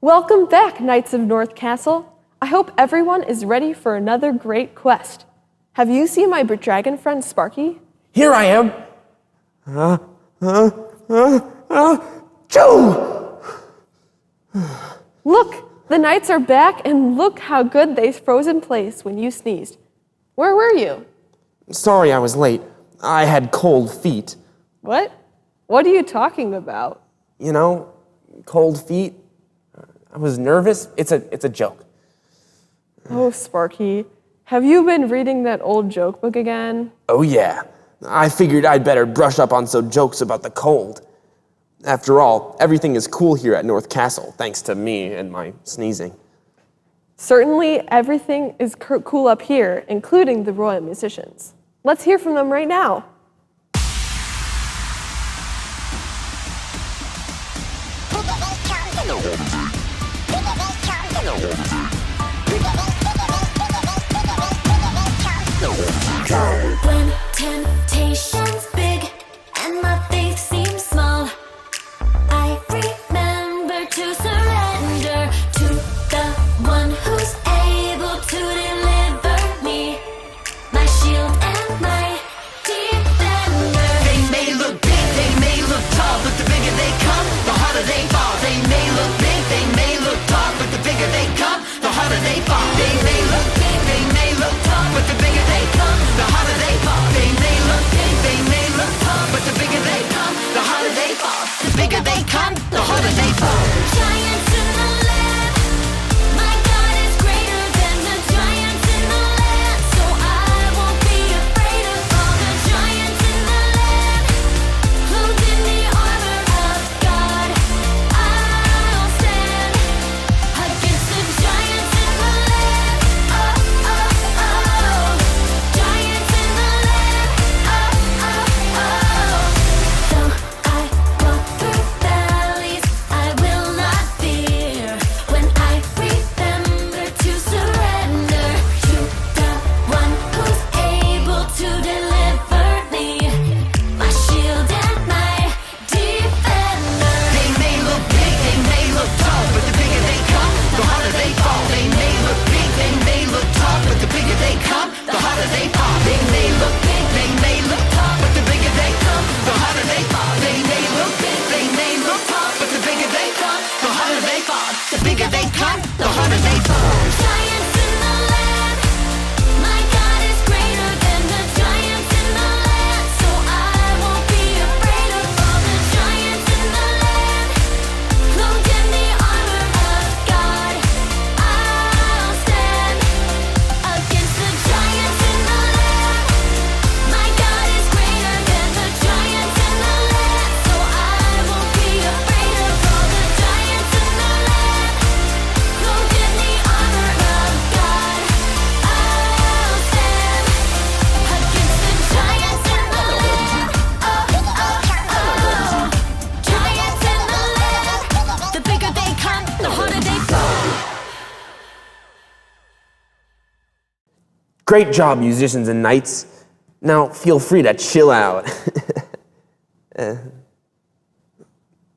Welcome back, Knights of North Castle. I hope everyone is ready for another great quest. Have you seen my dragon friend Sparky? Here I am. Choo! Look, the knights are back, and look how good they froze in place when you sneezed. Where were you? Sorry I was late. I had cold feet. What? What are you talking about? You know, cold feet. I was nervous. It's a joke. Oh, Sparky, have you been reading that old joke book again? Oh yeah. I figured I'd better brush up on some jokes about the cold. After all, everything is cool here at North Castle, thanks to me and my sneezing. Certainly, everything is cool up here, including the royal musicians. Let's hear from them right now. When temptation's big and my faith seems small, I remember to surrender to the one who's able to deliver me, my shield and my defender. They may look big, they may look tall, but the bigger they come, the harder they fall. They may look big, they may look tall, but the bigger they come, the harder they fall. They may look big, they may look tall, but the bigger they come, the harder they fall. They may look big, they may look tall, but the bigger they come, the harder they fall. The bigger they come, the harder they fall. Giants in the land, my God is greater than the giants in the land, so I won't be afraid of all the giants in the land. Clothed in the armor of God, I'll stand against the giants in the land. Oh, oh, oh, giants in the land. Oh, oh, oh. Though I walk through valleys, I will not fear. When I remember to surrender to the one who's able to deliver me, my shield and my defender. They may look big, they may look tall, but the bigger they come, the harder they fall. They may look big, they may look tall, but the bigger they come, the harder they fall. They may look big, they may look tall, but the bigger they come, the harder they fall. They may look big, they may look tall, but the bigger they come, the harder they fall. The bigger they come, the harder they fall. Giants in the land, my God is greater than the giants in the land, so I won't be afraid of all the giants in the land. Clothed in the armor of God, I'll stand against the giants in the land. My God is greater than the giants in the land, so I won't be afraid of all the giants in the land. Clothed in the armor of God, I'll stand against the giants in the land. Oh, oh, oh, giants in the land. The bigger they come, the harder they fall. Great job, musicians and knights. Now feel free to chill out.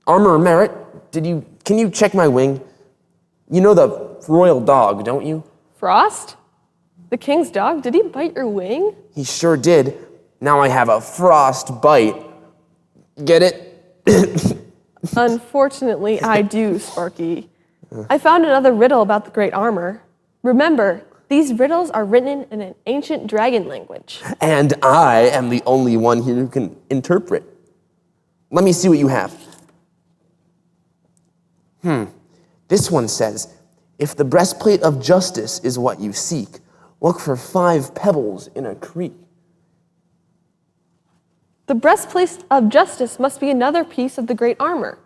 Armor Merit, can you check my wing? You know the royal dog, don't you? Frost? The king's dog? Did he bite your wing? He sure did. Now I have a frost bite. Get it? Unfortunately, I do, Sparky. I found another riddle about the great armor. Remember, these riddles are written in an ancient dragon language. And I am the only one here who can interpret. Let me see what you have. This one says, if the breastplate of justice is what you seek, look for 5 pebbles in a creek. The breastplate of justice must be another piece of the great armor.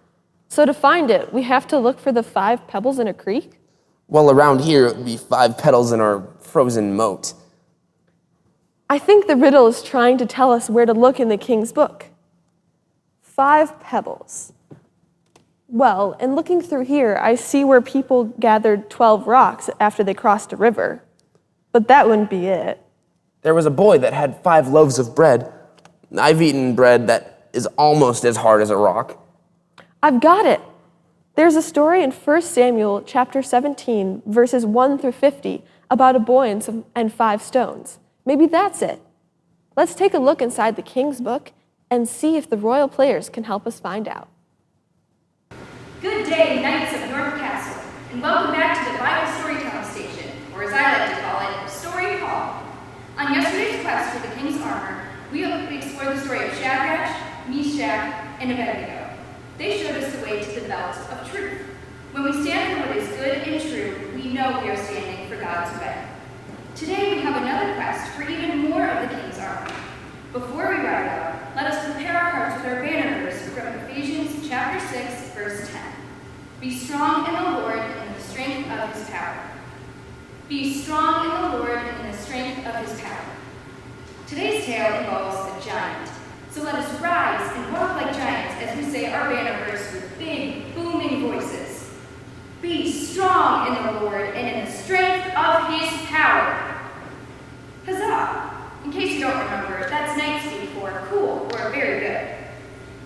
So to find it, we have to look for the 5 pebbles in a creek? Well, around here, it would be 5 petals in our frozen moat. I think the riddle is trying to tell us where to look in the king's book. 5 pebbles. Well, in looking through here, I see where people gathered 12 rocks after they crossed a river. But that wouldn't be it. There was a boy that had 5 loaves of bread. I've eaten bread that is almost as hard as a rock. I've got it. There's a story in 1 Samuel chapter 17, verses 1 through 50, about a boy and 5 stones. Maybe that's it. Let's take a look inside the King's Book and see if the royal players can help us find out. Good day, Knights of North Castle, and welcome back to the Bible Storytelling Station, or as I like to call it, Story Hall. On yesterday's quest for the King's armor, we explored the story of Shadrach, Meshach, and Abednego. They showed us the way to the belt of truth. When we stand for what is good and true, we know we are standing for God's way. Today we have another quest for even more of the King's armor. Before we ride out, let us prepare our hearts with our banner verse from Ephesians chapter 6, verse 10. Be strong in the Lord and in the strength of his power. Be strong in the Lord and in the strength of his power. Today's tale involves a giant. So let us rise and walk like giants as we say our banner verse with big, booming voices. Be strong in the Lord and in the strength of his power. Huzzah! In case you don't remember, that's knight speak for cool or very good.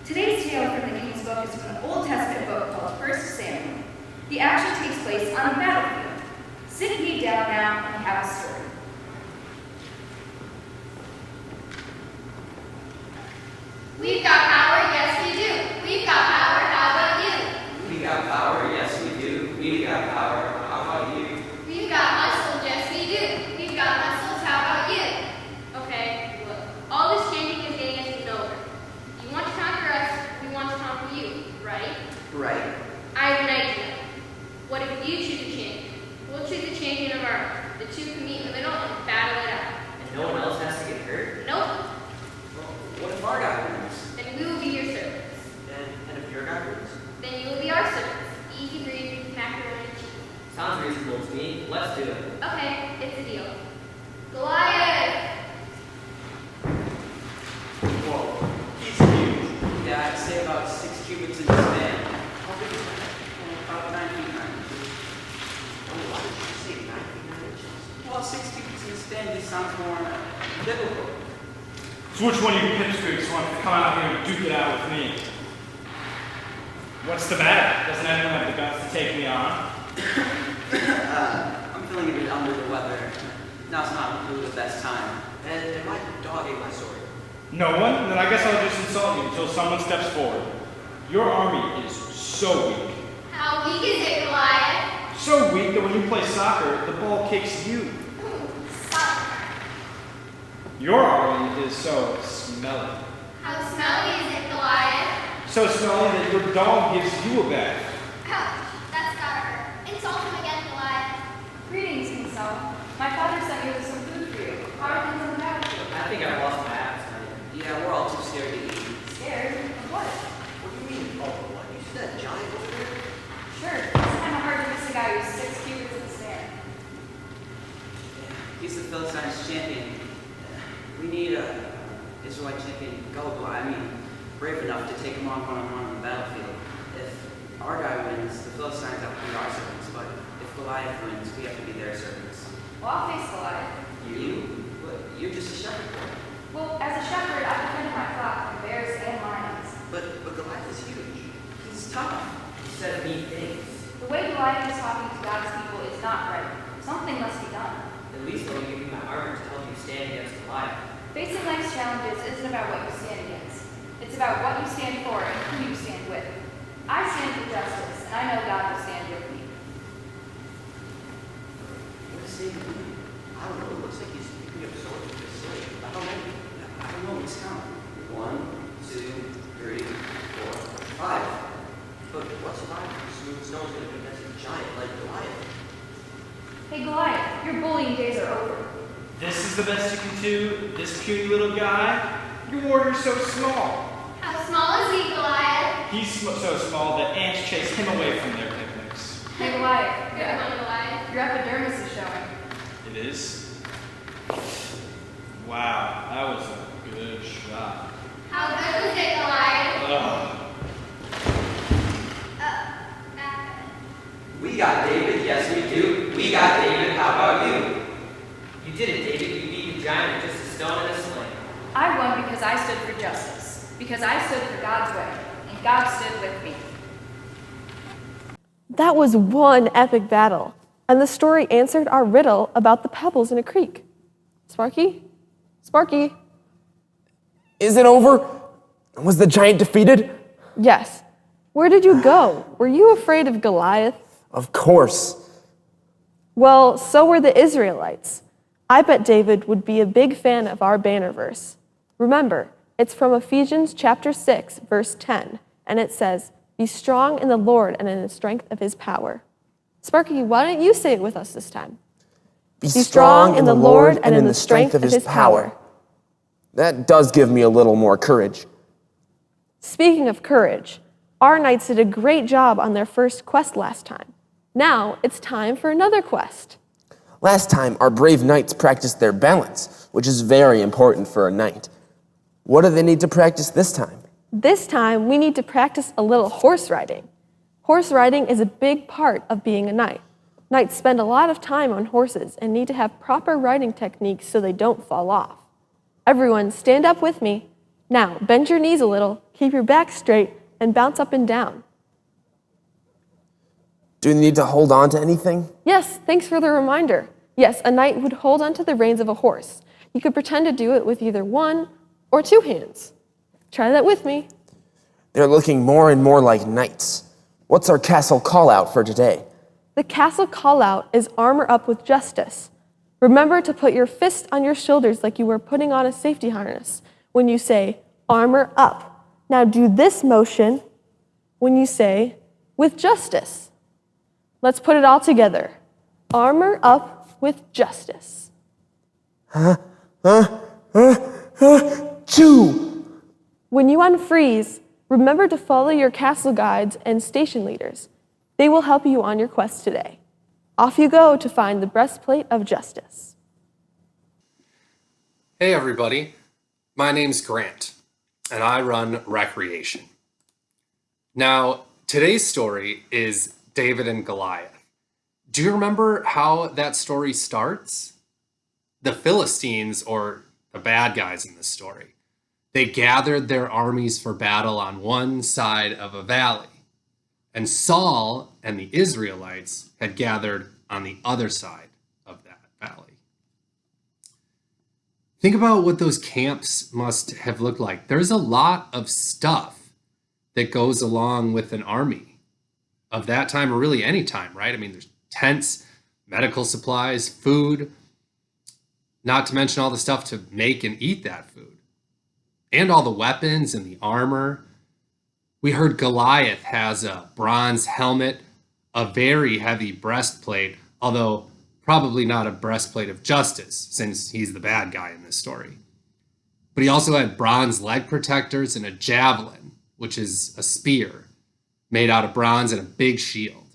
Today's tale from the King's Book is from an Old Testament book called 1 Samuel. The action takes place on the battlefield. Sit ye down now and have a story. We've got power, yes we do. We've got power, how about you? We got power, yes we do. We got power, how about you? We've got muscle, yes we do. We've got muscles, how about you? Okay, look, all this changing is getting us nowhere. You want to conquer us, we want to conquer you, right? Right. I have an idea. What if you choose a champion? We'll choose a champion of armor. The two can meet in the middle and battle it out. And no one else has to get hurt? Nope. Well, what if our guy wins? Then we will be your servants. And if your guy wins? Then you will be our servants. Easy breezy, macaroni and cheese. Sounds reasonable to me. Let's do it. Okay, it's a deal. Goliath! Whoa, he's huge. Yeah, I'd say about 6 cubits in span. How big is that? About 9 feet 9 inches. Oh, why did you say 9 feet 9 inches? Well, 6 cubits in span just sounds more biblical. So which one of you pipsqueaks wants to come out here and duke it out with me? What's the matter? Doesn't anyone have the guts to take me on? I'm feeling a bit under the weather. Now's not really the best time. And my dog ate my sword. No one? Then I guess I'll just insult you until someone steps forward. Your army is so weak. How weak is it, Goliath? So weak that when you play soccer, the ball kicks you. Soccer. Your army is so smelly. How smelly is it, Goliath? So smelly that your dog gives you a bath. Ouch, that's gotta hurt. Insult him again, Goliath. Greetings, King Saul. My father sent me with some food for you. How are things on the battlefield? I think I've lost my appetite. Yeah, we're all too scared to eat. Scared? Of what? What do you mean? Oh, what? You see that giant over there? Sure, it's kind of hard to miss a guy who's 6 cubits in span. Yeah, he's the Philistines champion. We need a Israelite champion gullible. I mean, brave enough to take him on one-on-one on the battlefield. If our guy wins, the Philistines have to be our servants, but if Goliath wins, we have to be their servants. Well, I'll face Goliath. You? What? You're just a shepherd boy. Well, as a shepherd, I defend my flock from bears and lions. But Goliath is huge. He's tough. He said mean things. The way Goliath is talking to God's people is not right. Something must be done. At least I'll give you my armor to help you stand against Goliath. Facing life's challenges isn't about what you stand against. It's about what you stand for and who you stand with. I stand for justice, and I know God will stand with me. What is he doing? I don't know. It looks like he's picking up swords with his slave. I don't know. Let's count. 1, 2, 3, 4, 5. But what's 5? Smooth stone's going to be against a giant like Goliath. Hey, Goliath, your bullying days are over. This is the best you can do? This puny little guy? Your warrior's so small. How small is he, Goliath? He's so small that ants chase him away from their picnics. Hey, Goliath, Good one, Goliath. your epidermis is showing. It is? Wow, that was a good shot. How good was it, Goliath? Ugh. Back. We got David. Yes, we do. We got David. How about you? You did it, David. You beat the giant with just a stone and a sling. I won because I stood for justice, because I stood for God's way, and God stood with me. That was one epic battle, and the story answered our riddle about the pebbles in a creek. Sparky? Sparky? Is it over? Was the giant defeated? Yes. Where did you go? Were you afraid of Goliath? Of course. Well, so were the Israelites. I bet David would be a big fan of our banner verse. Remember, it's from Ephesians chapter 6, verse 10, and it says, "Be strong in the Lord and in the strength of his power." Sparky, why don't you say it with us this time? Be strong in the Lord and in the strength of his power. That does give me a little more courage. Speaking of courage, our knights did a great job on their first quest last time. Now it's time for another quest. Last time, our brave knights practiced their balance, which is very important for a knight. What do they need to practice this time? This time, we need to practice a little horse riding. Horse riding is a big part of being a knight. Knights spend a lot of time on horses and need to have proper riding techniques so they don't fall off. Everyone, stand up with me. Now, bend your knees a little, keep your back straight, and bounce up and down. Do they need to hold on to anything? Yes, thanks for the reminder. Yes, a knight would hold onto the reins of a horse. You could pretend to do it with either one or two hands. Try that with me. They're looking more and more like knights. What's our castle call out for today? The castle call-out is armor up with justice. Remember to put your fist on your shoulders like you were putting on a safety harness when you say armor up. Now do this motion when you say with justice. Let's put it all together. Armor up with justice. Choo! When you unfreeze, remember to follow your castle guides and station leaders. They will help you on your quest today. Off you go to find the Breastplate of Justice. Hey everybody, my name's Grant, and I run Recreation. Now, today's story is David and Goliath. Do you remember how that story starts? The Philistines, or the bad guys in this story, they gathered their armies for battle on one side of a valley, and Saul and the Israelites had gathered on the other side of that valley. Think about what those camps must have looked like. There's a lot of stuff that goes along with an army of that time, or really any time, right? I mean, there's tents, medical supplies, food, not to mention all the stuff to make and eat that food, and all the weapons and the armor. We heard Goliath has a bronze helmet, a very heavy breastplate, although probably not a breastplate of justice, since he's the bad guy in this story. But he also had bronze leg protectors and a javelin, which is a spear made out of bronze, and a big shield.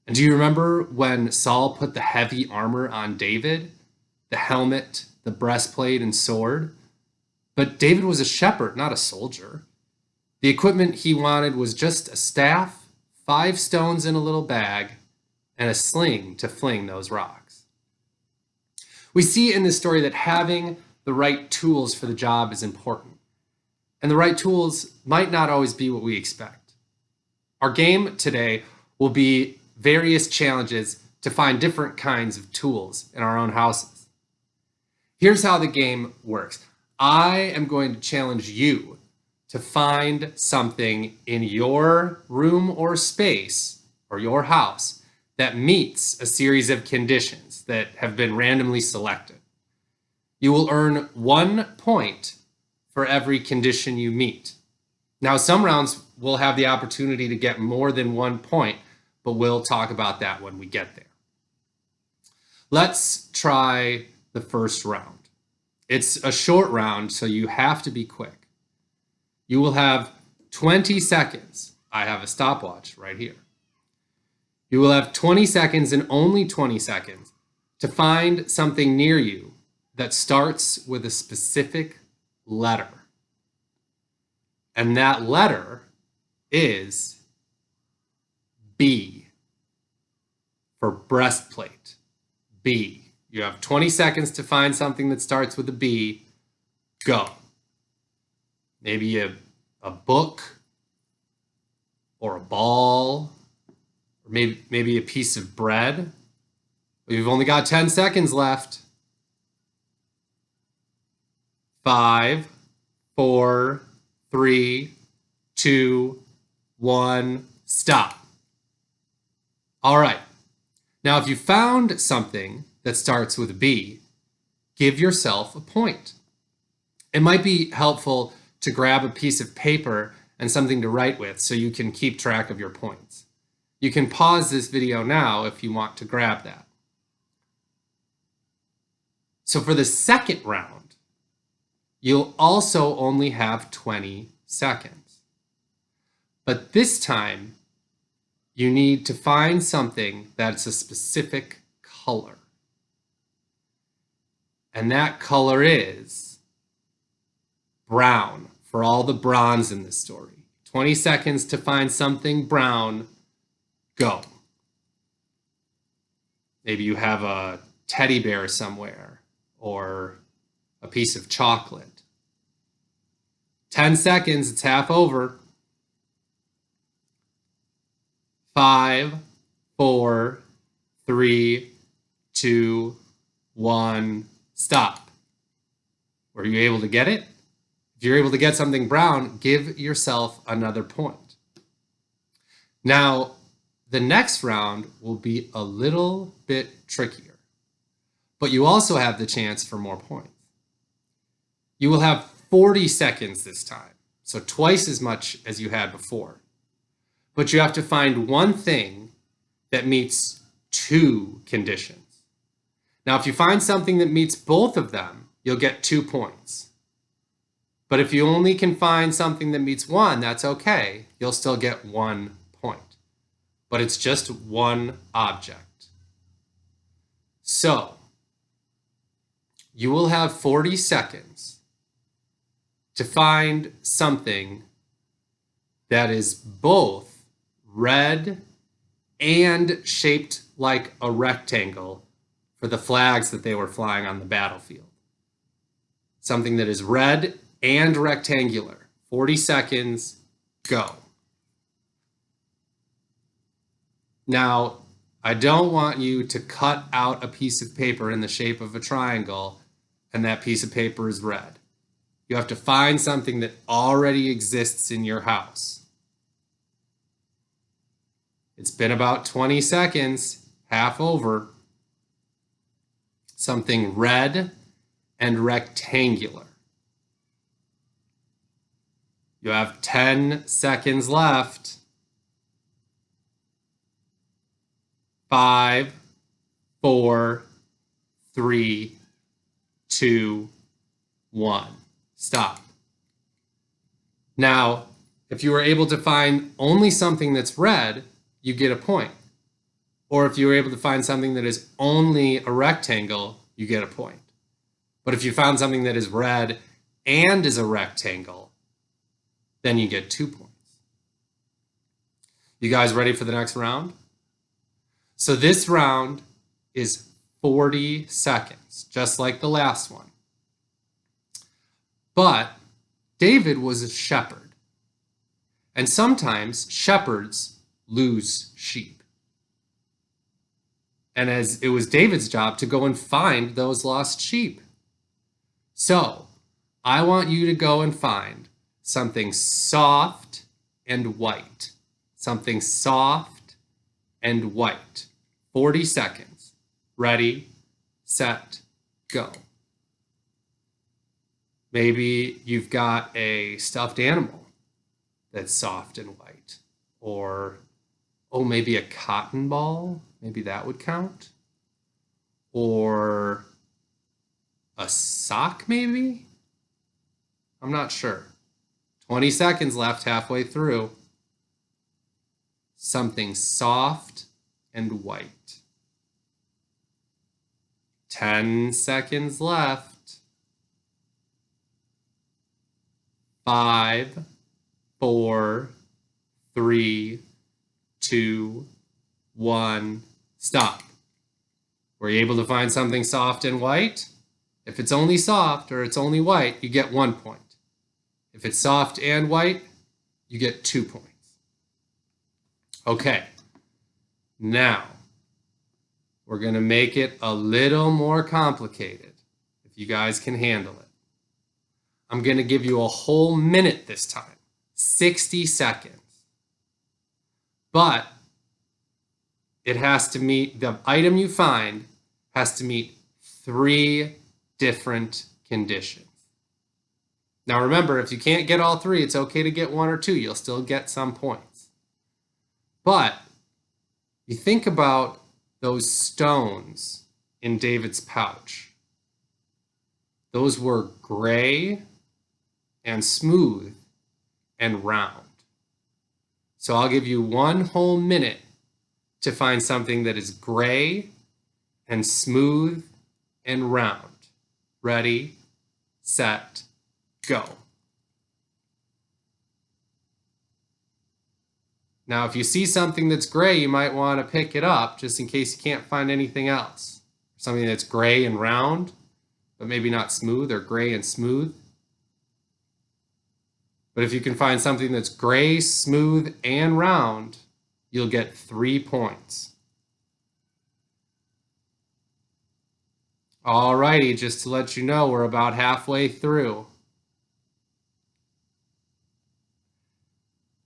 And do you remember when Saul put the heavy armor on David? The helmet, the breastplate, and sword? But David was a shepherd, not a soldier. The equipment he wanted was just a staff, 5 stones in a little bag, and a sling to fling those rocks. We see in this story that having the right tools for the job is important. And the right tools might not always be what we expect. Our game today will be various challenges to find different kinds of tools in our own houses. Here's how the game works. I am going to challenge you to find something in your room or space or your house that meets a series of conditions that have been randomly selected. You will earn 1 point for every condition you meet. Now, some rounds will have the opportunity to get more than 1 point, but we'll talk about that when we get there. Let's try the first round. It's a short round, so you have to be quick. You will have 20 seconds. I have a stopwatch right here. You will have 20 seconds and only 20 seconds to find something near you that starts with a specific letter. And that letter is B for breastplate. B. You have 20 seconds to find something that starts with a B. Go. Maybe a book or a ball Or maybe a piece of bread. We've only got 10 seconds left. 5, 4, 3, 2, 1, stop. All right. Now, if you found something that starts with a B, give yourself a point. It might be helpful to grab a piece of paper and something to write with so you can keep track of your points. You can pause this video now if you want to grab that. So for the second round, you'll also only have 20 seconds. But this time, you need to find something that's a specific color. And that color is brown, for all the bronze in this story. 20 seconds to find something brown. Go. Maybe you have a teddy bear somewhere or a piece of chocolate. 10 seconds, it's half over. 5, 4, 3, 2, 1, stop. Were you able to get it? If you're able to get something brown, give yourself another point. Now, the next round will be a little bit trickier, but you also have the chance for more points. You will have 40 seconds this time, so twice as much as you had before. But you have to find one thing that meets 2 conditions. Now, if you find something that meets both of them, you'll get 2 points. But if you only can find something that meets 1, that's okay. You'll still get 1 point. But it's just one object. So, you will have 40 seconds to find something that is both red and shaped like a rectangle for the flags that they were flying on the battlefield. Something that is red and rectangular. 40 seconds, go. Now, I don't want you to cut out a piece of paper in the shape of a triangle and that piece of paper is red. You have to find something that already exists in your house. It's been about 20 seconds, half over. Something red and rectangular. You have 10 seconds left. 5, 4, 3, 2, 1. Stop. Now, if you were able to find only something that's red, you get a point. Or if you were able to find something that is only a rectangle, you get a point. But if you found something that is red and is a rectangle, then you get 2 points. You guys ready for the next round? So this round is 40 seconds, just like the last one. But David was a shepherd. And sometimes shepherds lose sheep. And as it was David's job to go and find those lost sheep. So I want you to go and find something soft and white. Something soft and white. 40 seconds. Ready, set, go. Maybe you've got a stuffed animal that's soft and white. Or, maybe a cotton ball. Maybe that would count. Or a sock, maybe? I'm not sure. 20 seconds left, halfway through. Something soft and white. 10 seconds left. 5, 4, 3, 2, 1, stop. Were you able to find something soft and white? If it's only soft or it's only white, you get 1 point. If it's soft and white, you get 2 points. Okay, Now, we're going to make it a little more complicated, if you guys can handle it. I'm going to give you a whole minute this time, 60 seconds. But it has to meet, the item you find has to meet 3 different conditions. Now remember, if you can't get all 3, it's okay to get 1 or 2. You'll still get some points. But you think about those stones in David's pouch. Those were gray and smooth and round. So I'll give you 1 whole minute to find something that is gray and smooth and round. Ready, set, go. Now, if you see something that's gray, you might want to pick it up just in case you can't find anything else. Something that's gray and round, but maybe not smooth, or gray and smooth. But if you can find something that's gray, smooth, and round, you'll get 3 points. Alrighty, just to let you know, we're about halfway through.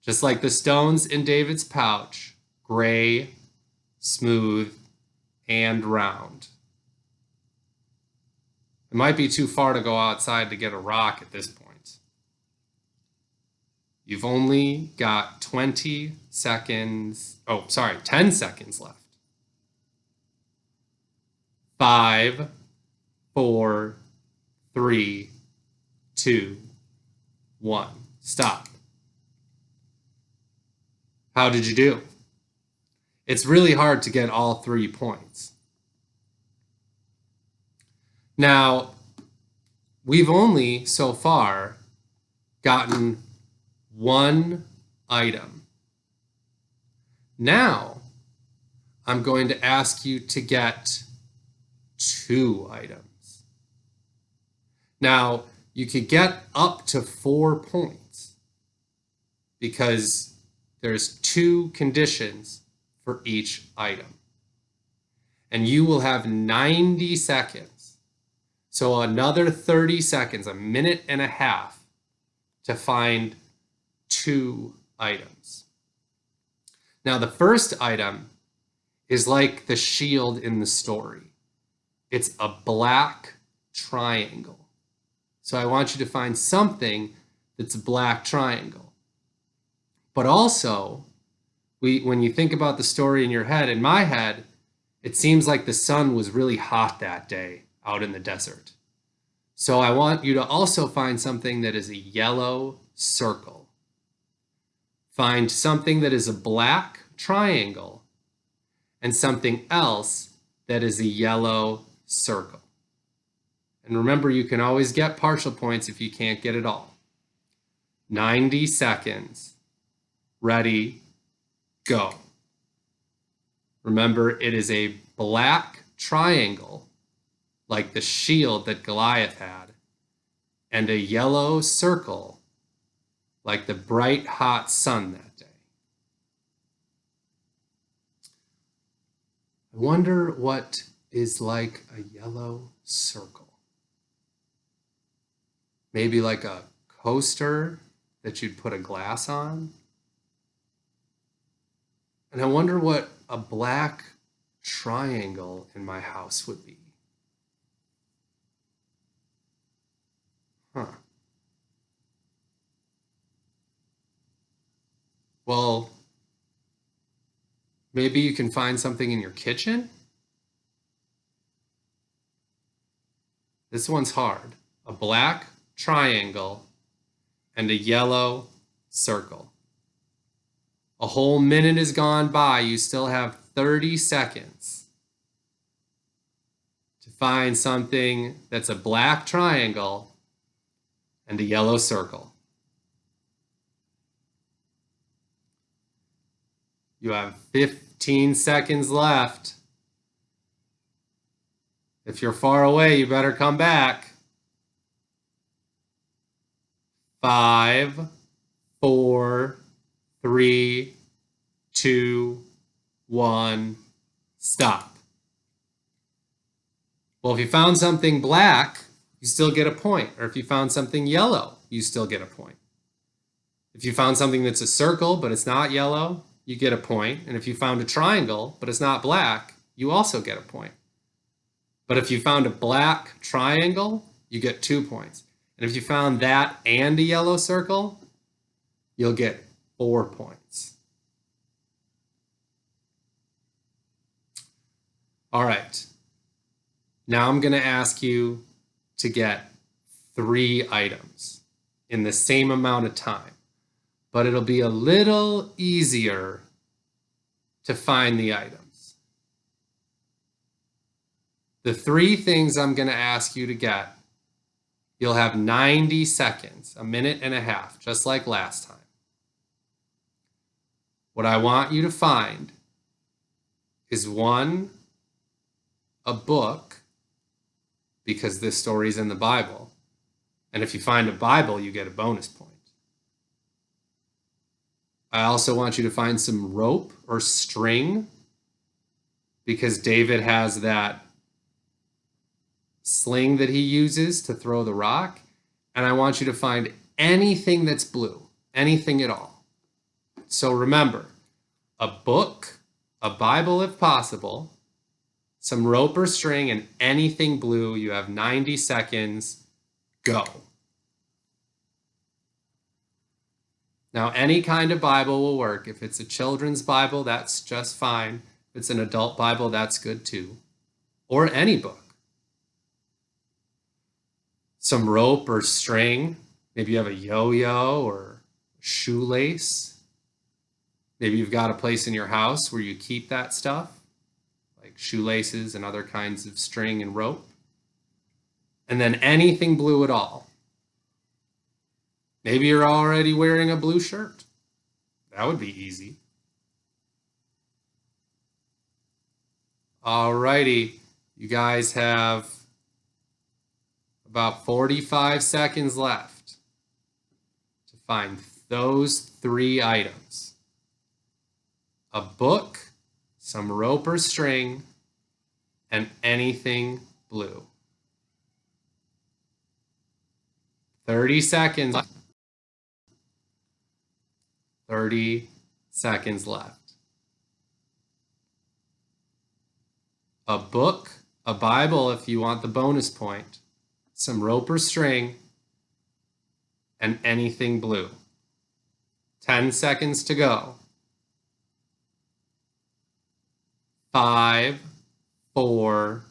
Just like the stones in David's pouch, gray, smooth, and round. It might be too far to go outside to get a rock at this point. You've only got 10 seconds left. 5, 4, 3, 2, 1. Stop. How did you do? It's really hard to get all 3 points. Now, we've only so far gotten 1 item. Now, I'm going to ask you to get 2 items. Now, you could get up to 4 points because there's 2 conditions for each item. And you will have 90 seconds. So another 30 seconds, a minute and a half, to find 2 items. Now, the first item is like the shield in the story. It's a black triangle. So I want you to find something that's a black triangle. But also, when you think about the story in your head, in my head, it seems like the sun was really hot that day out in the desert. So I want you to also find something that is a yellow circle. Find something that is a black triangle and something else that is a yellow circle. And remember, you can always get partial points if you can't get it all. 90 seconds. Ready, go. Remember, it is a black triangle, like the shield that Goliath had, and a yellow circle, like the bright, hot sun that day. I wonder what is like a yellow circle. Maybe like a coaster that you'd put a glass on? And I wonder what a black triangle in my house would be. Well, maybe you can find something in your kitchen? This one's hard. A black triangle and a yellow circle. A whole minute has gone by. You still have 30 seconds to find something that's a black triangle and a yellow circle. You have 15 seconds left. If you're far away, you better come back. 5, 4, 3, 2, 1, stop. Well, if you found something black, you still get a point. Or if you found something yellow, you still get a point. If you found something that's a circle, but it's not yellow, you get a point. And if you found a triangle, but it's not black, you also get a point. But if you found a black triangle, you get 2 points. And if you found that and a yellow circle, you'll get 4 points. All right. Now I'm going to ask you to get 3 items in the same amount of time, but it'll be a little easier to find the items. The 3 things I'm going to ask you to get, you'll have 90 seconds, a minute and a half, just like last time. What I want you to find is 1, a book, because this story is in the Bible. And if you find a Bible, you get a bonus point. I also want you to find some rope or string, because David has that sling that he uses to throw the rock. And I want you to find anything that's blue, anything at all. So remember, a book, a Bible if possible, some rope or string, and anything blue. You have 90 seconds. Go. Now, any kind of Bible will work. If it's a children's Bible, that's just fine. If it's an adult Bible, that's good too. Or any book. Some rope or string. Maybe you have a yo-yo or a shoelace. Maybe you've got a place in your house where you keep that stuff, like shoelaces and other kinds of string and rope. And then anything blue at all. Maybe you're already wearing a blue shirt. That would be easy. Alrighty, you guys have about 45 seconds left to find those 3 items. A book, some rope or string, and anything blue. 30 seconds. 30 seconds left. A book, a Bible if you want the bonus point, some rope or string, and anything blue. 10 seconds to go. 5, 4,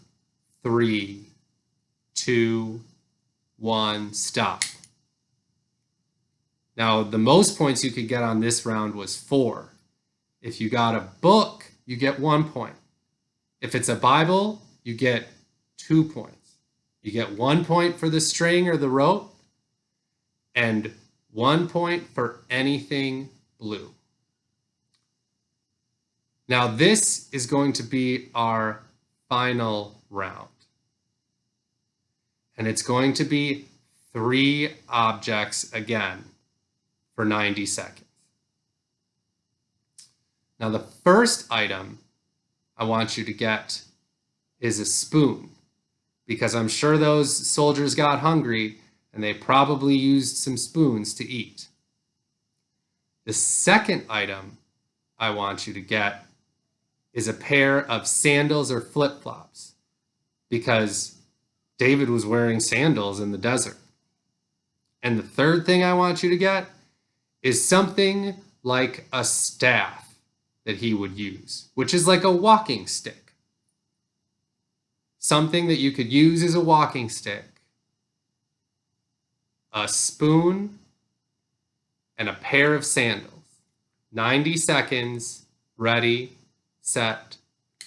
3, 2, 1, stop. Now, the most points you could get on this round was 4. If you got a book, you get 1 point. If it's a Bible, you get 2 points. You get 1 point for the string or the rope, and 1 point for anything blue. Now, this is going to be our final round. And it's going to be 3 objects again for 90 seconds. Now, the first item I want you to get is a spoon, because I'm sure those soldiers got hungry and they probably used some spoons to eat. The second item I want you to get is a pair of sandals or flip-flops, because David was wearing sandals in the desert. And the third thing I want you to get is something like a staff that he would use, which is like a walking stick. Something that you could use as a walking stick, a spoon, and a pair of sandals. 90 seconds, ready, set,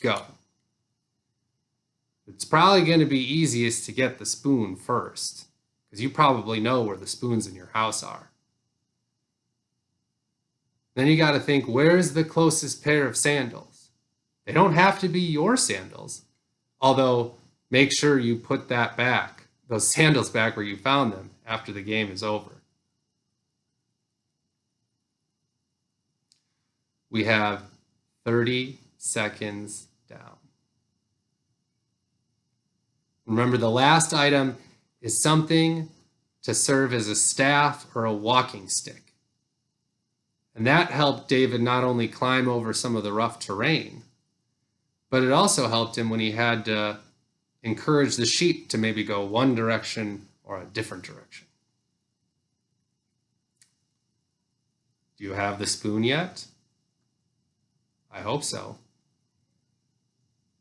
go. It's probably going to be easiest to get the spoon first, because you probably know where the spoons in your house are. Then you got to think, where's the closest pair of sandals? They don't have to be your sandals, although make sure you put that back, those sandals back where you found them after the game is over. We have 30 seconds down. Remember, the last item is something to serve as a staff or a walking stick. And that helped David not only climb over some of the rough terrain, but it also helped him when he had to encourage the sheep to maybe go one direction or a different direction. Do you have the spoon yet? I hope so.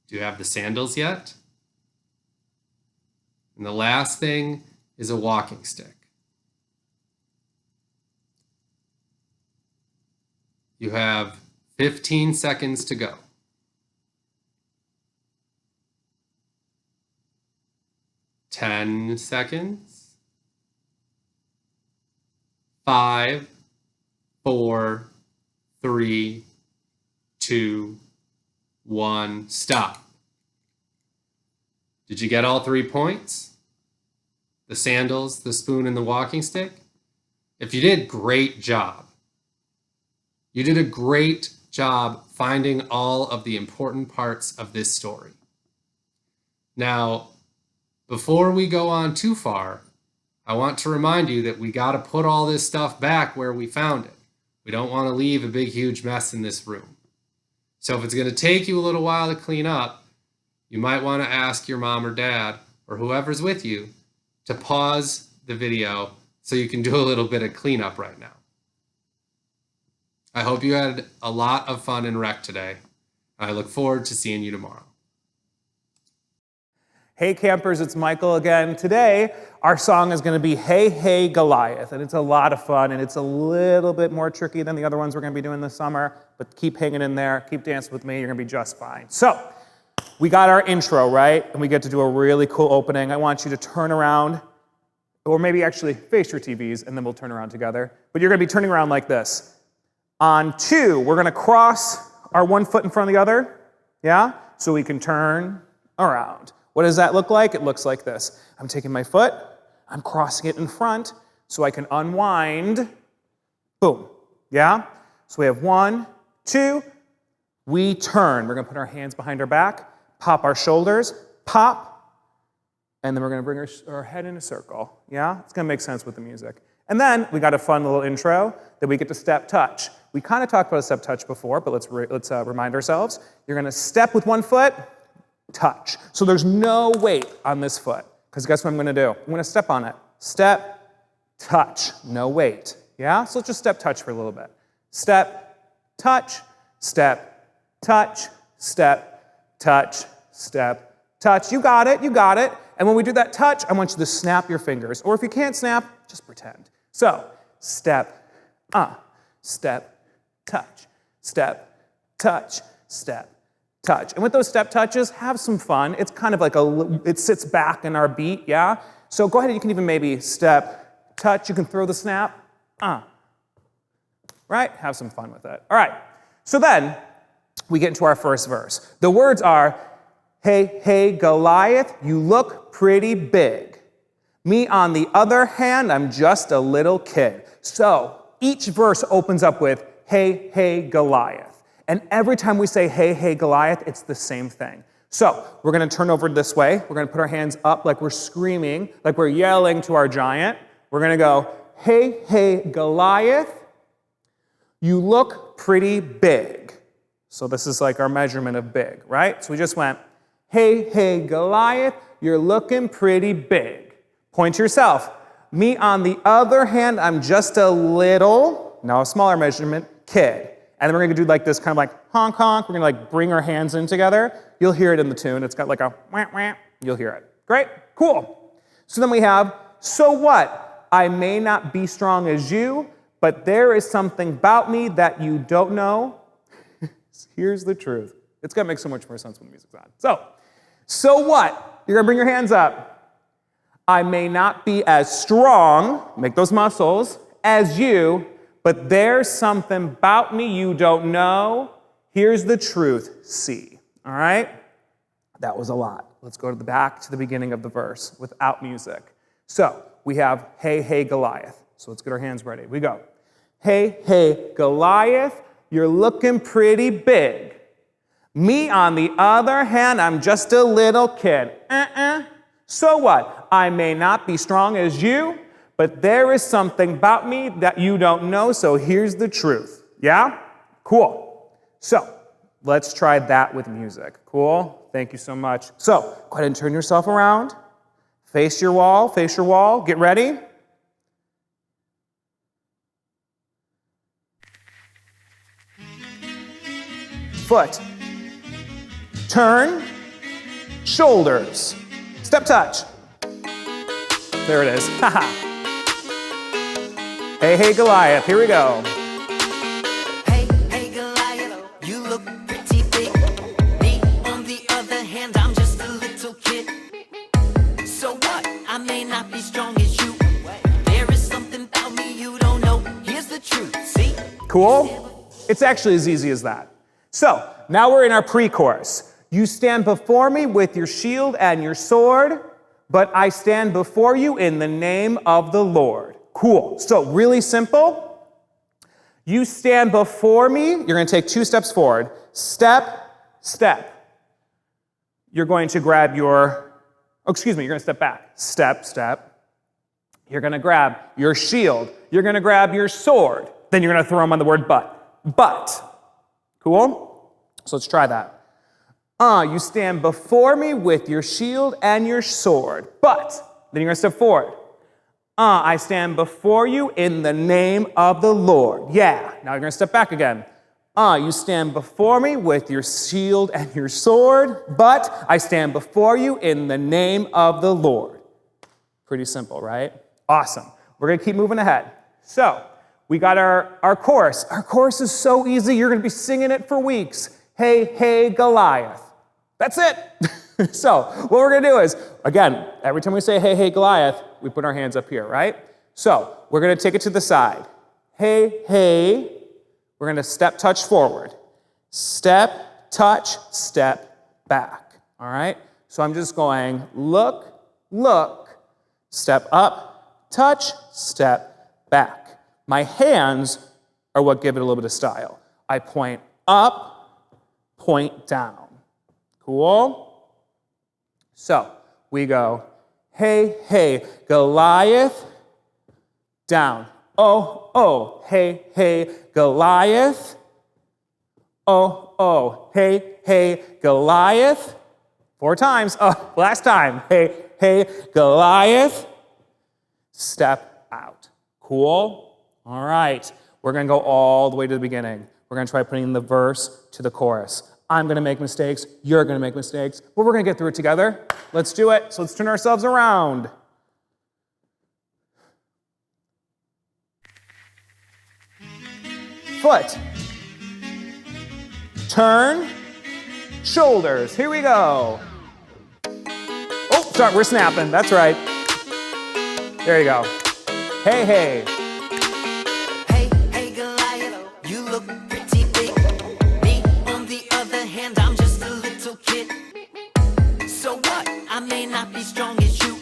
Do you have the sandals yet? And the last thing is a walking stick. You have 15 seconds to go. 10 seconds. 5, 4, 3, 2, 1, stop. Did you get all 3 points? The sandals, the spoon, and the walking stick? If you did, great job. You did a great job finding all of the important parts of this story. Now, before we go on too far, I want to remind you that we got to put all this stuff back where we found it. We don't want to leave a big, huge mess in this room. So if it's going to take you a little while to clean up, you might want to ask your mom or dad or whoever's with you to pause the video so you can do a little bit of cleanup right now. I hope you had a lot of fun in rec today. I look forward to seeing you tomorrow. Hey campers, it's Michael again. Today, our song is going to be Hey, Hey Goliath, and it's a lot of fun, and it's a little bit more tricky than the other ones we're going to be doing this summer, but keep hanging in there, keep dancing with me, you're going to be just fine. So, we got our intro, right? And we get to do a really cool opening. I want you to turn around, or maybe actually face your TVs, and then we'll turn around together. But you're going to be turning around like this. On 2, we're going to cross our one foot in front of the other, yeah? So we can turn around. What does that look like? It looks like this. I'm taking my foot, I'm crossing it in front so I can unwind. Boom. Yeah? So we have 1, 2, we turn. We're going to put our hands behind our back, pop our shoulders, pop, and then we're going to bring our head in a circle. Yeah? It's going to make sense with the music. And then we got a fun little intro that we get to step touch. We kind of talked about a step touch before, but let's remind ourselves. You're going to step with one foot, touch. So there's no weight on this foot, because guess what I'm going to do? I'm going to step on it. Step, touch, no weight. Yeah? So let's just step touch for a little bit. Step, touch, step, touch, step, touch, step, touch. You got it, you got it. And when we do that touch, I want you to snap your fingers. Or if you can't snap, just pretend. So, step, step, touch, step, touch, step, touch. And with those step touches, have some fun. It's kind of like it sits back in our beat, yeah? So go ahead, you can even maybe step, touch, you can throw the snap, right? Have some fun with it. All right, so then we get into our first verse. The words are, hey, hey, Goliath, you look pretty big. Me, on the other hand, I'm just a little kid. So each verse opens up with, hey, hey, Goliath. And every time we say, hey, hey, Goliath, it's the same thing. So we're going to turn over this way. We're going to put our hands up like we're screaming, like we're yelling to our giant. We're going to go, hey, hey, Goliath, you look pretty big. So this is like our measurement of big, right? So we just went, hey, hey, Goliath, you're looking pretty big. Point to yourself. Me, on the other hand, I'm just a little, now a smaller measurement, kid. And then we're going to do like this kind of like honk honk. We're going to like bring our hands in together. You'll hear it in the tune. It's got like a wah wah. You'll hear it. Great? Cool. So then we have, so what? I may not be strong as you, but there is something about me that you don't know. Here's the truth. It's going to make so much more sense when the music's on. So what? You're going to bring your hands up. I may not be as strong, make those muscles, as you, but there's something about me you don't know. Here's the truth, see. All right? That was a lot. Let's go to the back to the beginning of the verse without music. So we have, hey, hey, Goliath. So let's get our hands ready. We go. Hey, hey, Goliath, you're looking pretty big. Me, on the other hand, I'm just a little kid. So what? I may not be strong as you, but there is something about me that you don't know, so here's the truth. Yeah? Cool. So, let's try that with music. Cool? Thank you so much. So, go ahead and turn yourself around. Face your wall, face your wall. Get ready. Foot. Turn. Shoulders. Step touch. There it is. Haha. Hey, hey, Goliath. Here we go. Hey, hey, Goliath, you look pretty big. Me, on the other hand, I'm just a little kid. So what? I may not be strong as you. There is something about me you don't know. Here's the truth, see? Cool? It's actually as easy as that. So, now we're in our pre-chorus. You stand before me with your shield and your sword, but I stand before you in the name of the Lord. Cool. So, really simple. You stand before me. You're going to take 2 steps forward. Step, step. You're going to grab your, you're going to step back. Step, step. You're going to grab your shield. You're going to grab your sword. Then you're going to throw them on the word but. But. Cool? So let's try that. You stand before me with your shield and your sword. But. Then you're going to step forward. I stand before you in the name of the Lord. Yeah. Now you're going to step back again. You stand before me with your shield and your sword, but I stand before you in the name of the Lord. Pretty simple, right? Awesome. We're going to keep moving ahead. So, we got our chorus. Our chorus is so easy, you're going to be singing it for weeks. Hey, hey, Goliath. That's it. So, what we're going to do is, again, every time we say, hey, hey, Goliath, we put our hands up here, right? So, we're going to take it to the side. Hey, hey. We're going to step, touch forward. Step, touch, step back. All right? So, I'm just going look, look, step up, touch, step back. My hands are what give it a little bit of style. I point up, point down. Cool? So, we go, hey, hey, Goliath, down. Oh, oh, hey, hey, Goliath. Oh, oh, hey, hey, Goliath. 4 times. Oh, last time. Hey, hey, Goliath. Step out. Cool? All right. We're going to go all the way to the beginning. We're going to try putting the verse to the chorus. I'm going to make mistakes. You're going to make mistakes. But we're going to get through it together. Let's do it. So let's turn ourselves around. Foot. Turn. Shoulders. Here we go. Oh, sorry, we're snapping. That's right. There you go. Hey, hey. Hey, hey, Goliath, you look pretty big. Me, on the other hand, I'm just a little kid. So what? I may not be strong as you.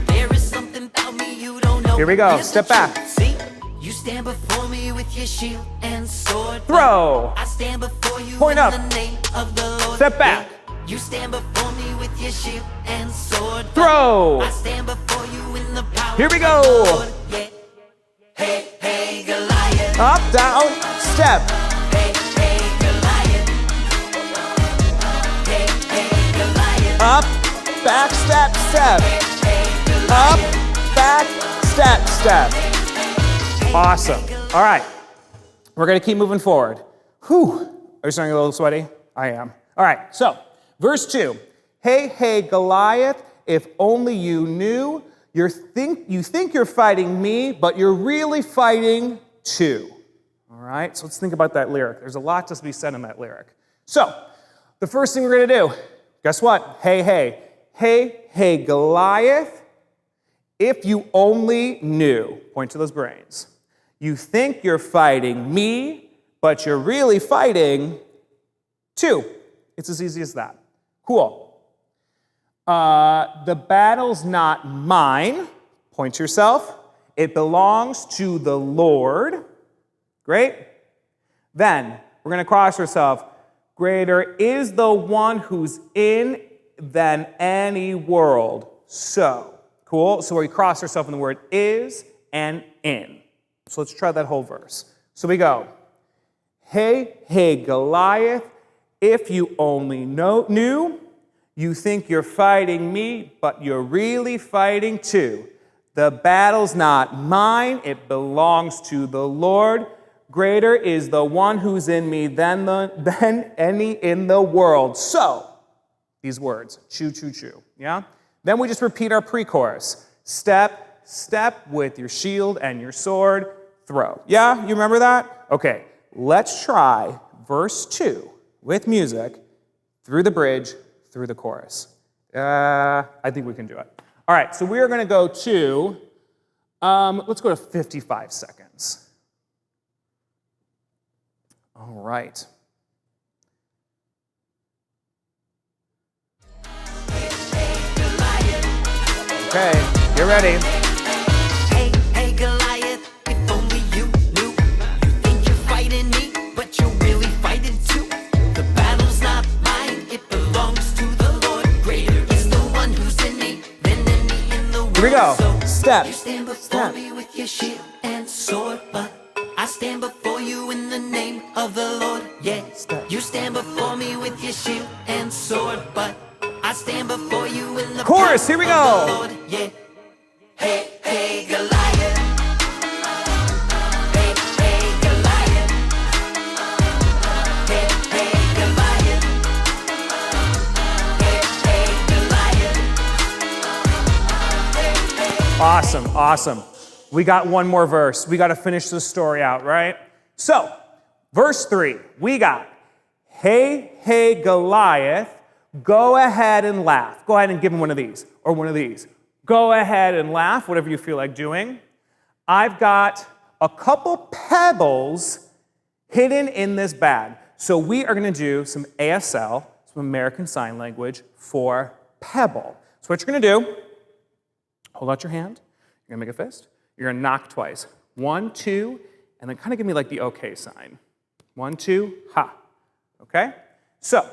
There is something about me you don't know. Here we go. Here's Step the truth. back. See, you stand before me with your shield and sword. Throw. I stand before you Point in up. the name of the Lord. Step back. You stand before me with your shield and sword. Throw. I stand before you in the power Here we of go. the Lord. Yeah. Hey, hey, Goliath. Up, down, step. Hey, hey, Goliath. Hey, hey, Goliath. Up, back, step, step. Up, back, step, step. Awesome. All right. We're going to keep moving forward. Whew. Are you starting a little sweaty? I am. All right. So, verse 2. Hey, hey, Goliath, if only you knew. You think you're fighting me, but you're really fighting two. All right? So let's think about that lyric. There's a lot to be said in that lyric. So, the first thing we're going to do, guess what? Hey, hey. Hey, hey, Goliath, if you only knew. Point to those brains. You think you're fighting me, but you're really fighting two. It's as easy as that. Cool. The battle's not mine. Point to yourself. It belongs to the Lord. Great. Then, we're going to cross ourselves. Greater is the one who's in than any world. So, cool? So we cross ourselves in the word is and in. So let's try that whole verse. So we go, hey, hey, Goliath, if you only knew, you think you're fighting me, but you're really fighting too. The battle's not mine, it belongs to the Lord. Greater is the one who's in me than any in the world. So, these words, choo, choo, choo, yeah? Then we just repeat our pre-chorus. Step, step with your shield and your sword, throw. Yeah, you remember that? Okay, let's try verse 2 with music, through the bridge, through the chorus. I think we can do it. All right, so we are going to go to, let's go to 55 seconds. All right. Okay, get ready. Hey, hey, Goliath, if only you knew. You think you're fighting me, but you're really fighting too. The battle's not mine, it belongs to the Lord. Greater is the one who's in me than any in the world. Here we go. So Step. you stand before me with your shield and sword, but I stand before you in the name of the Lord. Yeah, you stand before me with your shield and sword, but I stand before you in the Chorus, here we power of the go. Lord. Yeah. Hey, hey, Goliath. Hey, hey, Goliath. Hey, hey, Goliath. Hey, hey, Goliath. Awesome, awesome. We got one more verse. We got to finish this story out, right? So, verse 3, we got, hey, hey, Goliath, go ahead and laugh. Go ahead and give him one of these, or one of these. Go ahead and laugh, whatever you feel like doing. I've got a couple pebbles hidden in this bag. So we are going to do some ASL, some American Sign Language, for pebble. So what you're going to do, hold out your hand. You're going to make a fist. You're going to knock twice. 1, 2, and then kind of give me like the okay sign. 1, 2, ha. Okay? So,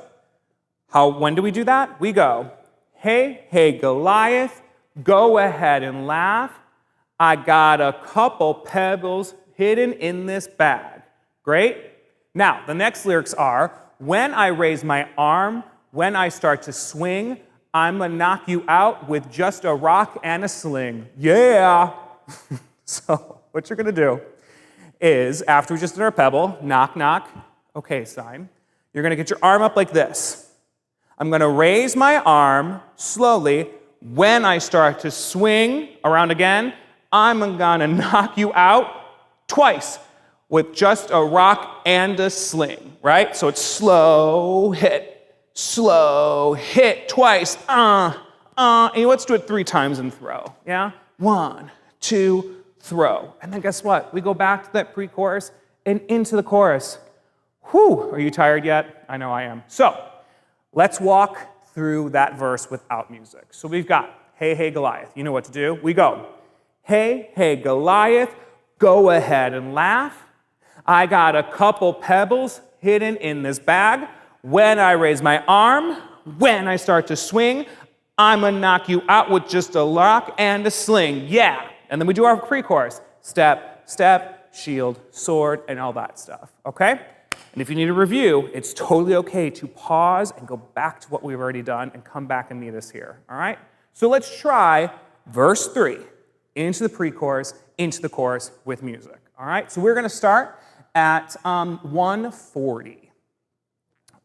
when do we do that? We go, hey, hey, Goliath, go ahead and laugh. I got a couple pebbles hidden in this bag. Great? Now, the next lyrics are, when I raise my arm, when I start to swing, I'm gonna knock you out with just a rock and a sling. Yeah! So, what you're gonna do is, after we just did our pebble, knock, knock, okay sign, you're gonna get your arm up like this. I'm gonna raise my arm slowly. When I start to swing around again, I'm gonna knock you out twice with just a rock and a sling, right? So it's slow hit twice, and let's do it 3 times and throw, yeah? 1, 2, throw. And then guess what? We go back to that pre-chorus and into the chorus. Whew, are you tired yet? I know I am. So, let's walk through that verse without music. So we've got, hey, hey, Goliath. You know what to do. We go, hey, hey, Goliath, go ahead and laugh. I got a couple pebbles hidden in this bag. When I raise my arm, when I start to swing, I'm gonna knock you out with just a rock and a sling. Yeah. And then we do our pre-chorus. Step, step, shield, sword, and all that stuff. Okay? And if you need a review, it's totally okay to pause and go back to what we've already done and come back and meet us here. All right? So let's try verse 3 into the pre-chorus, into the chorus with music. All right? So we're going to start at 140.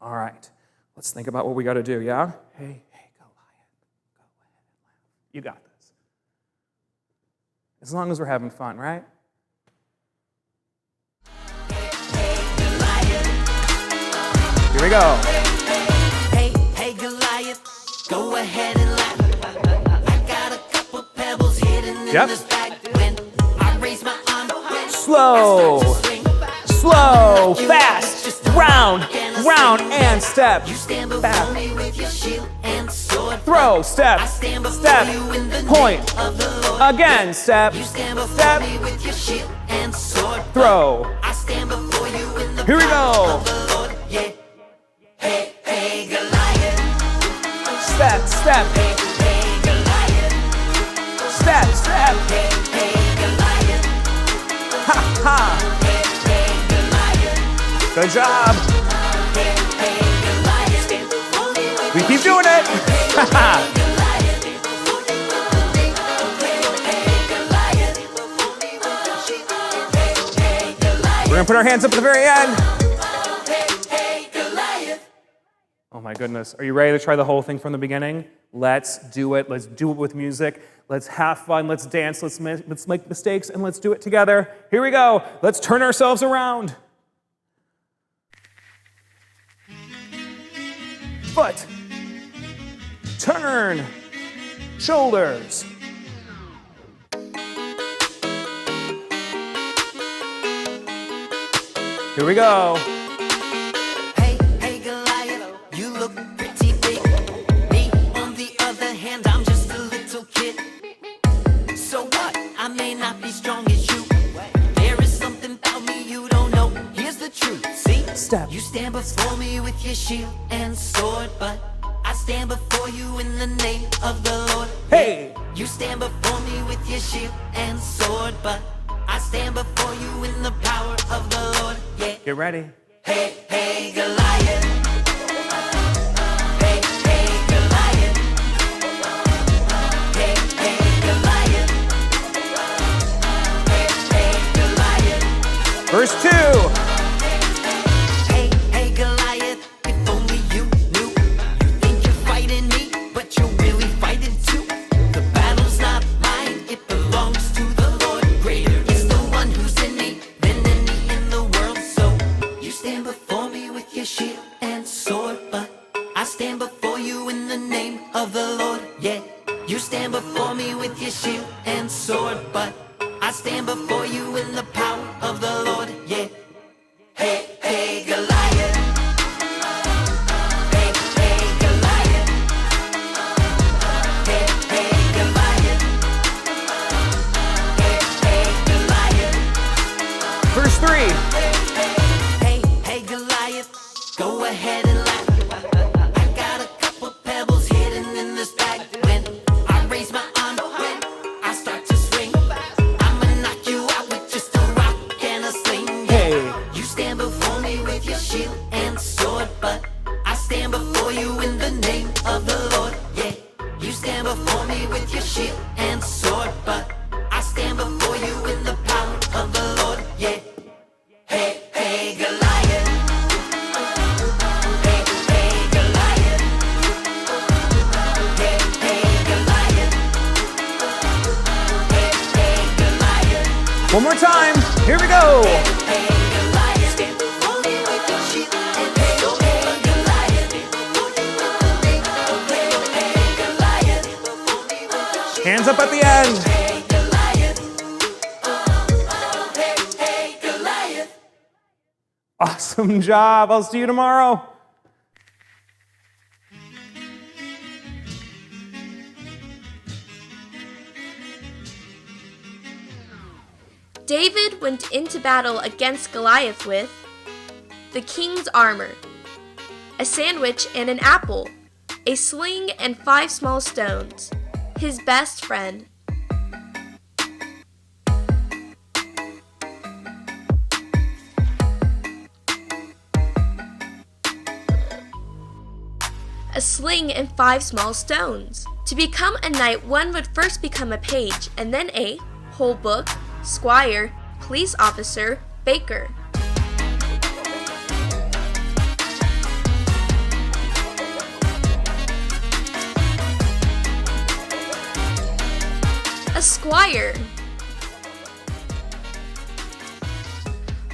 All right. Let's think about what we got to do, yeah? Hey, hey, Goliath, go ahead and laugh. You got this. As long as we're having fun, right? Here we go. Hey, hey, Goliath, go ahead and laugh. I got a couple pebbles hidden in this bag. When I raise my arm, slow, slow, fast, round, and step. You stand before me with your shield and sword. Throw, step, step, point. Again, step, You stand before step, me with your shield and sword. throw. I stand before you in the Here we power go. of the Lord. Yeah. Ha! Good job. We keep doing it. We're gonna put our hands up at the very end. Oh my goodness. Are you ready to try the whole thing from the beginning? Let's do it. Let's do it with music. Let's have fun. Let's dance. Let's make mistakes, and let's do it together. Here we go. Let's turn ourselves around. Foot. Turn. Shoulders. Here we go. Hey, hey Goliath, you look pretty big. Me, on the other hand, I'm just a little kid. So what? I may not be strong as you. There is something about me you don't know. Here's the truth. See? Step. You stand before me with your shield and sword, but I stand before you in the name of the Lord. Hey. You stand before me with your shield and sword, but I stand before you in the power of the Lord. Yeah. Get ready. Hey, hey, Goliath. Hey, hey, Goliath. Hey, hey, Goliath. Hey, hey, Goliath. Verse 2. Hey, hey, Goliath. If only you knew. You think you're fighting me, but you're really fighting too. The battle's not mine, it belongs to the Lord. Greater is the one who's in me than any in the world. So you stand before me with your shield and sword, but I stand before you in the name of the Lord. Yeah, you stand before me with your shield and sword, but I stand before you in the power of the Lord. Yeah. Hey, hey, Goliath. Hey, hey, Goliath. Hey, hey, Goliath. Hey, hey, Goliath. Verse 3. Hey, hey, Goliath, go ahead and laugh. I got a couple pebbles hidden in this bag. When I raise my arm, when I start to swing, I'ma knock you out with just a rock and a sling. Hey. You stand before me with your shield and sword, but I stand before you in the name of the Lord. Yeah, you stand before me with your shield and sword, but I stand before you in the power of the Lord. Yeah. Hey, hey, Goliath. Hey, hey, Goliath. Hey, hey, Goliath. Hey, hey, Goliath. One more time. Here we go. Hey, Goliath. Stand before me with your shield and hey, Goliath. Hey, Goliath. Hands up at the end. Hey, Goliath. Hey, hey, Goliath. Awesome job. I'll see you tomorrow. David went into battle against Goliath with the king's armor, a sandwich and an apple, a sling and 5 small stones, his best friend. A sling and 5 small stones. To become a knight, one would first become a page, and then a whole book, squire, police officer, baker. A squire.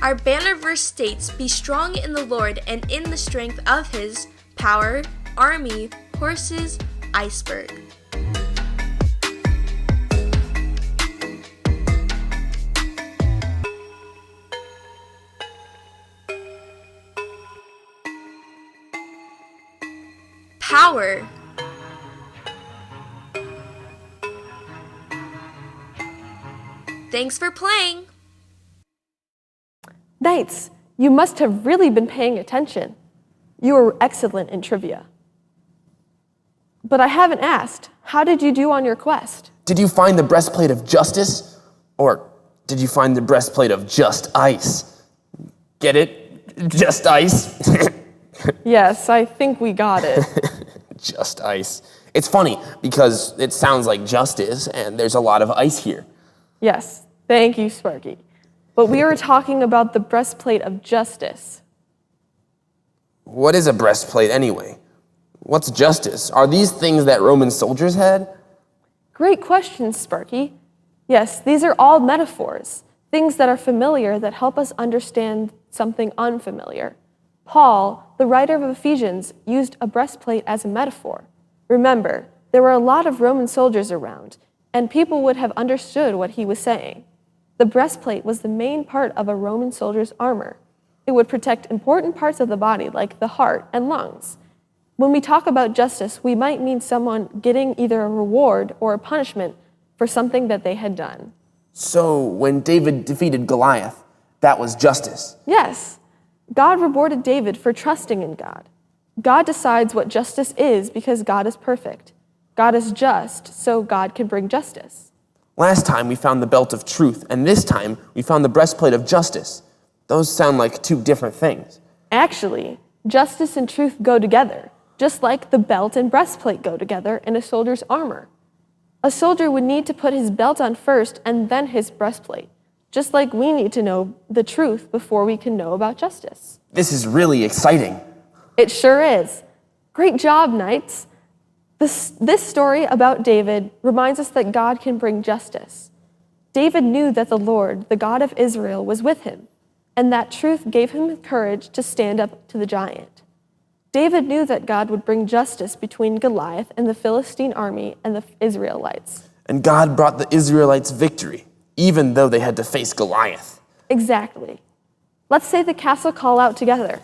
Our banner verse states, "Be strong in the Lord and in the strength of his power, army, horses, iceberg." Power. Thanks for playing. Knights, you must have really been paying attention. You were excellent in trivia. But I haven't asked, how did you do on your quest? Did you find the Breastplate of Justice? Or did you find the breastplate of just ice? Get it? Just ice? Yes, I think we got it. Just ice. It's funny because it sounds like justice, and there's a lot of ice here. Yes, thank you, Sparky. But we are talking about the breastplate of justice. What is a breastplate anyway? What's justice? Are these things that Roman soldiers had? Great question, Sparky. Yes, these are all metaphors, things that are familiar that help us understand something unfamiliar. Paul, the writer of Ephesians, used a breastplate as a metaphor. Remember, there were a lot of Roman soldiers around, and people would have understood what he was saying. The breastplate was the main part of a Roman soldier's armor. It would protect important parts of the body, like the heart and lungs. When we talk about justice, we might mean someone getting either a reward or a punishment for something that they had done. So when David defeated Goliath, that was justice. Yes, God rewarded David for trusting in God. God decides what justice is because God is perfect. God is just, so God can bring justice. Last time we found the belt of truth, and this time we found the breastplate of justice. Those sound like two different things. Actually, justice and truth go together, just like the belt and breastplate go together in a soldier's armor. A soldier would need to put his belt on first and then his breastplate, just like we need to know the truth before we can know about justice. This is really exciting. It sure is. Great job, Knights. This story about David reminds us that God can bring justice. David knew that the Lord, the God of Israel, was with him, and that truth gave him courage to stand up to the giant. David knew that God would bring justice between Goliath and the Philistine army and the Israelites. And God brought the Israelites victory, even though they had to face Goliath. Exactly. Let's say the castle call out together.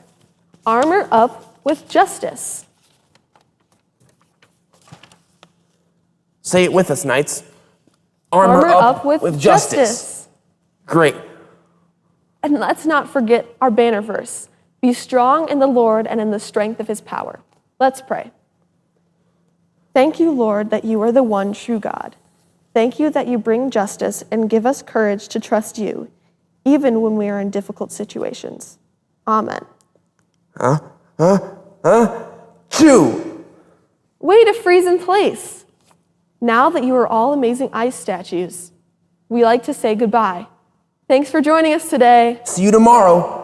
Armor up with justice. Say it with us, Knights. Armor up with justice. Great. And let's not forget our banner verse. Be strong in the Lord and in the strength of his power. Let's pray. Thank you, Lord, that you are the one true God. Thank you that you bring justice and give us courage to trust you, even when we are in difficult situations. Amen. Chew! Way to freeze in place. Now that you are all amazing ice statues, we like to say goodbye. Thanks for joining us today. See you tomorrow.